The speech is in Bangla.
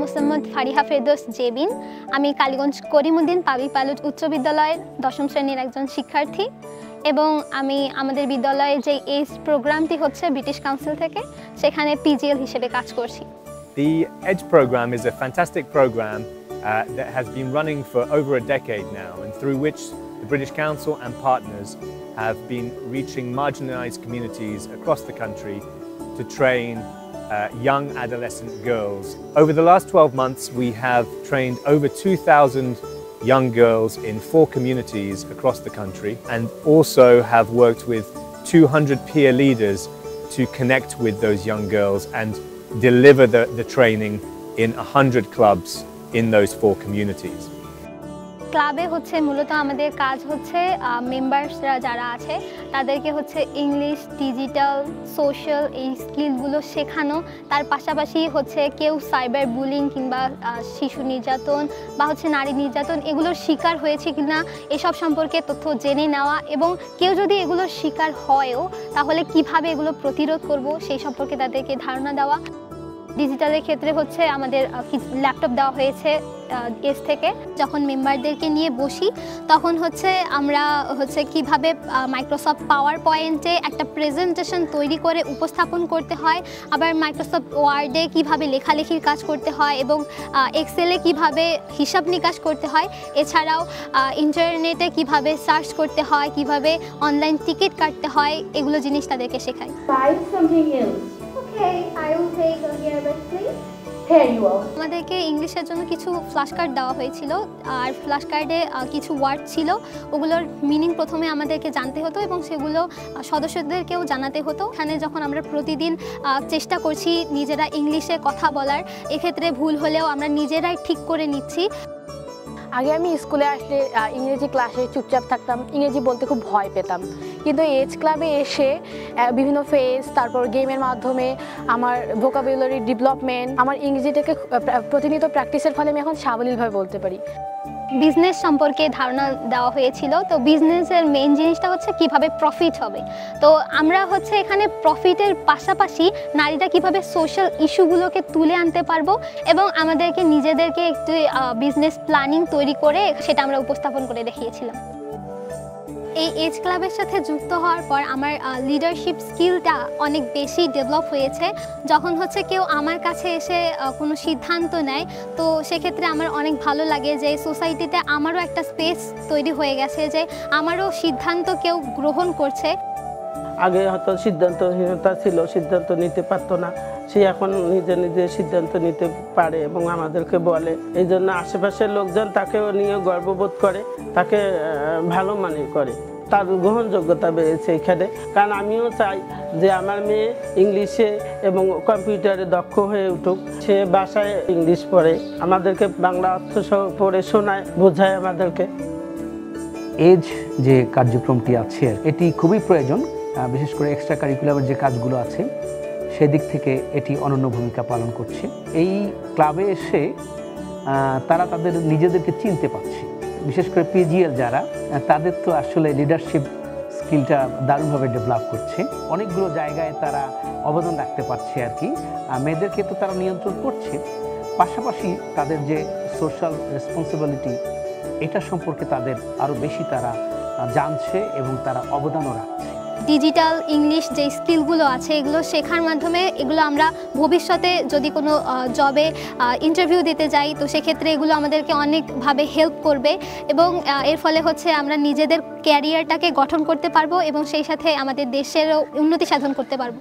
মোসাম্মদ ফারিহা ফেরদৌস জেবিন। আমি কালীগঞ্জ করিমউদ্দিন পাবলিক পাইলট উচ্চ বিদ্যালয়ের 10ম শ্রেণীর একজন শিক্ষার্থী এবং আমি আমাদের বিদ্যালয়ে যে এইজ প্রোগ্রামটি হচ্ছে ব্রিটিশ কাউন্সিল থেকে সেখানে পিজিএল হিসেবে কাজ করছি। The EDGE program is a fantastic program that has been running for over a decade now, and through which the British Council and partners have been reaching marginalised communities across the country to train young adolescent girls. Over the last 12 months, we have trained over 2,000 young girls in 4 communities across the country, and also have worked with 200 peer leaders to connect with those young girls and deliver the training in 100 clubs in those 4 communities. ক্লাবে হচ্ছে মূলত আমাদের কাজ হচ্ছে মেম্বার্সরা যারা আছে তাদেরকে হচ্ছে ইংলিশ, ডিজিটাল, সোশ্যাল এই স্কিলগুলো শেখানো। তার পাশাপাশি হচ্ছে কেউ সাইবার বুলিং কিংবা শিশু নির্যাতন বা হচ্ছে নারী নির্যাতন এগুলোর শিকার হয়েছে কিনা এসব সম্পর্কে তথ্য জেনে নেওয়া, এবং কেউ যদি এগুলোর শিকার হয়ও তাহলে কিভাবে এগুলো প্রতিরোধ করব সেই সম্পর্কে তাদেরকে ধারণা দেওয়া। ডিজিটালের ক্ষেত্রে হচ্ছে আমাদের ল্যাপটপ দেওয়া হয়েছে এস থেকে। যখন মেম্বারদেরকে নিয়ে বসি তখন হচ্ছে আমরা হচ্ছে কিভাবে মাইক্রোসফট পাওয়ার পয়েন্টে একটা প্রেজেন্টেশন তৈরি করে উপস্থাপন করতে হয়, আবার মাইক্রোসফট ওয়ার্ডে কিভাবে লেখালেখির কাজ করতে হয় এবং এক্সেলে কিভাবে হিসাব নিকাশ করতে হয়, এছাড়াও ইন্টারনেটে কিভাবে সার্চ করতে হয়, কিভাবে অনলাইন টিকিট কাটতে হয়, এগুলো জিনিস তাদেরকে শেখায়। Okay, I will take a earbud, please. Here you are. আমাদেরকে ইংলিশের জন্য কিছু ফ্ল্যাশ কার্ড দেওয়া হয়েছিল, আর ফ্ল্যাশ কার্ডে কিছু ওয়ার্ড ছিল, ওগুলোর মিনিং প্রথমে আমাদেরকে জানতে হতো এবং সেগুলো সদস্যদেরকেও জানাতে হতো। এখানে যখন আমরা প্রতিদিন চেষ্টা করছি নিজেরা ইংলিশে কথা বলার, এক্ষেত্রে ভুল হলেও আমরা নিজেরাই ঠিক করে নিচ্ছি। আগে আমি স্কুলে আসলে ইংরেজি ক্লাসে চুপচাপ থাকতাম, ইংরেজি বলতে খুব ভয় পেতাম, কিন্তু এজ ক্লাবে এসে বিভিন্ন ফেজ তারপর গেমের মাধ্যমে আমার ভোকাবুলারি ডেভেলপমেন্ট, আমার ইংরেজিটাকে প্রতিনিয়ত প্র্যাকটিসের ফলে আমি এখন সাবলীলভাবে বলতে পারি। বিজনেস সম্পর্কে ধারণা দেওয়া হয়েছিল। তো বিজনেসের মেইন জিনিসটা হচ্ছে কিভাবে প্রফিট হবে। তো আমরা হচ্ছে এখানে প্রফিটের পাশাপাশি নারীরা কিভাবে সোশ্যাল ইস্যুগুলোকে তুলে আনতে পারবো এবং আমাদেরকে নিজেদেরকে একটু বিজনেস প্ল্যানিং তৈরি করে সেটা আমরা উপস্থাপন করে দেখিয়েছিলাম। এই এজ ক্লাবের সাথে যুক্ত হওয়ার পর আমার লিডারশিপ স্কিলটা অনেক বেশি ডেভেলপ হয়েছে। যখন হচ্ছে কেউ আমার কাছে এসে কোনো সিদ্ধান্ত নেয় তো সেক্ষেত্রে আমার অনেক ভালো লাগে যে সোসাইটিতে আমারও একটা স্পেস তৈরি হয়ে গেছে, যে আমারও সিদ্ধান্ত কেউ গ্রহণ করছে। আগে হয়তো সিদ্ধান্তহীনতা ছিল, সিদ্ধান্ত নিতে পারতো না, সে এখন নিজে নিজে সিদ্ধান্ত নিতে পারে এবং আমাদেরকে বলে। এই জন্য আশেপাশের লোকজন তাকেও নিয়ে গর্ববোধ করে, তাকে ভালো মনে করে, তার গ্রহণযোগ্যতা বেড়েছে এখানে। কারণ আমিও চাই যে আমার মেয়ে ইংলিশে এবং কম্পিউটারে দক্ষ হয়ে উঠুক, সে বাসায় ইংলিশ পড়ে, আমাদেরকে বাংলা অর্থ সহ পড়ে শোনায়, বোঝায় আমাদেরকে। এজ যে কার্যক্রমটি আছে এটি খুবই প্রয়োজন, বিশেষ করে এক্সট্রা কারিকুলামের যে কাজগুলো আছে সেদিক থেকে এটি অনন্য ভূমিকা পালন করছে। এই ক্লাবে এসে তারা তাদের নিজেদেরকে চিনতে পারছে, বিশেষ করে পিজিএল যারা, তাদের তো আসলে লিডারশিপ স্কিলটা দারুণভাবে ডেভেলপ করছে। অনেকগুলো জায়গায় তারা অবদান রাখতে পারছে আর কি। মেয়েদেরকে তো তারা নিয়ন্ত্রণ করছে, পাশাপাশি তাদের যে সোশ্যাল রেসপন্সিবিলিটি এটা সম্পর্কে তাদের আরও বেশি তারা জানছে এবং তারা অবদানও রাখছে। ডিজিটাল ইংলিশ যে স্কিলগুলো আছে এগুলো শেখার মাধ্যমে এগুলো আমরা ভবিষ্যতে যদি কোনো জবে ইন্টারভিউ দিতে যাই তো সেক্ষেত্রে এগুলো আমাদেরকে অনেকভাবে হেল্প করবে এবং এর ফলে হচ্ছে আমরা নিজেদের ক্যারিয়ারটাকে গঠন করতে পারবো এবং সেই সাথে আমাদের দেশেরও উন্নতি সাধন করতে পারবো।